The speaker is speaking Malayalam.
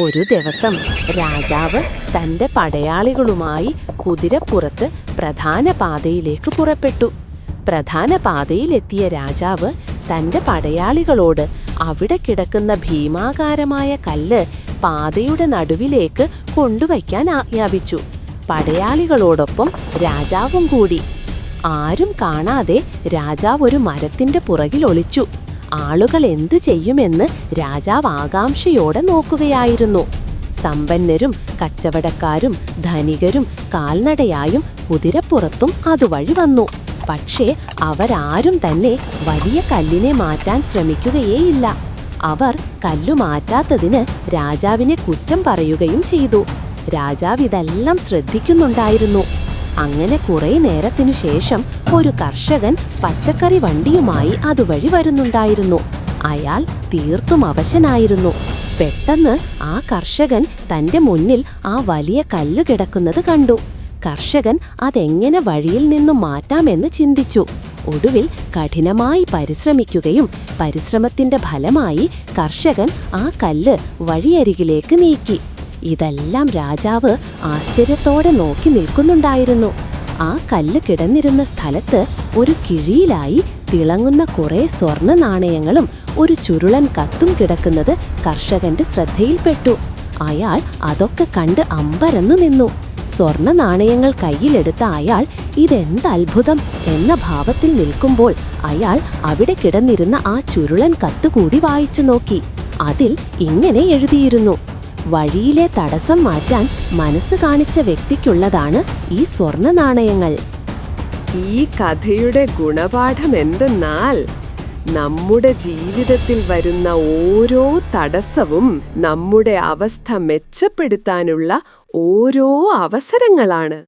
ഒരു ദിവസം രാജാവ് തന്റെ പടയാളികളുമായി കുതിരപ്പുറത്ത് പ്രധാന പാതയിലേക്ക് പുറപ്പെട്ടു. പ്രധാന പാതയിലെത്തിയ രാജാവ് തന്റെ പടയാളികളോട് അവിടെ കിടക്കുന്ന ഭീമാകാരമായ കല്ല് പാതയുടെ നടുവിലേക്ക് കൊണ്ടുവയ്ക്കാൻ ആജ്ഞാപിച്ചു. പടയാളികളോടൊപ്പം രാജാവും കൂടി. ആരും കാണാതെ രാജാവ് ഒരു മരത്തിന്റെ പുറകിൽ ഒളിച്ചു. ആളുകൾ എന്തു ചെയ്യുമെന്ന് രാജാവ് ആകാംക്ഷയോടെ നോക്കുകയായിരുന്നു. സമ്പന്നരും കച്ചവടക്കാരും ധനികരും കാൽനടയായും കുതിരപ്പുറത്തും അതുവഴി വന്നു. പക്ഷേ അവരാരും തന്നെ വലിയ കല്ലിനെ മാറ്റാൻ ശ്രമിക്കുകയേയില്ല. അവർ കല്ലു മാറ്റാത്തതിന് രാജാവിനെ കുറ്റം പറയുകയും ചെയ്തു. രാജാവ് ഇതെല്ലാം ശ്രദ്ധിക്കുന്നുണ്ടായിരുന്നു. അങ്ങനെ കുറെ നേരത്തിനു ശേഷം ഒരു കർഷകൻ പച്ചക്കറി വണ്ടിയുമായി അതുവഴി വരുന്നുണ്ടായിരുന്നു. അയാൾ തീർത്തും അവശനായിരുന്നു. പെട്ടെന്ന് ആ കർഷകൻ തന്റെ മുന്നിൽ ആ വലിയ കല്ല് കിടക്കുന്നത് കണ്ടു. കർഷകൻ അതെങ്ങനെ വഴിയിൽ നിന്നും മാറ്റാമെന്ന് ചിന്തിച്ചു. ഒടുവിൽ കഠിനമായി പരിശ്രമിക്കുകയും പരിശ്രമത്തിന്റെ ഫലമായി കർഷകൻ ആ കല്ല് വഴിയരികിലേക്ക് നീക്കി. ഇതെല്ലാം രാജാവ് ആശ്ചര്യത്തോടെ നോക്കി നിൽക്കുന്നുണ്ടായിരുന്നു. ആ കല്ല് കിടന്നിരുന്ന സ്ഥലത്ത് ഒരു കിഴിയിലായി തിളങ്ങുന്ന കുറെ സ്വർണ്ണ നാണയങ്ങളും ഒരു ചുരുളൻ കത്തും കിടക്കുന്നത് കർഷകന്റെ ശ്രദ്ധയിൽപ്പെട്ടു. അയാൾ അതൊക്കെ കണ്ട് അമ്പരന്നു നിന്നു. സ്വർണ്ണ നാണയങ്ങൾ കയ്യിലെടുത്ത അയാൾ ഇതെന്തത്ഭുതം എന്ന ഭാവത്തിൽ നിൽക്കുമ്പോൾ അയാൾ അവിടെ കിടന്നിരുന്ന ആ ചുരുളൻ കത്തുകൂടി വായിച്ചു നോക്കി. അതിൽ ഇങ്ങനെ എഴുതിയിരുന്നു: വഴിയിലെ തടസ്സം മാറ്റാൻ മനസ്സ് കാണിച്ച വ്യക്തിക്കുള്ളതാണ് ഈ സ്വർണ്ണ നാണയങ്ങൾ. ഈ കഥയുടെ ഗുണപാഠം എന്തെന്നാൽ, നമ്മുടെ ജീവിതത്തിൽ വരുന്ന ഓരോ തടസ്സവും നമ്മുടെ അവസ്ഥ മെച്ചപ്പെടുത്താനുള്ള ഓരോ അവസരങ്ങളാണ്.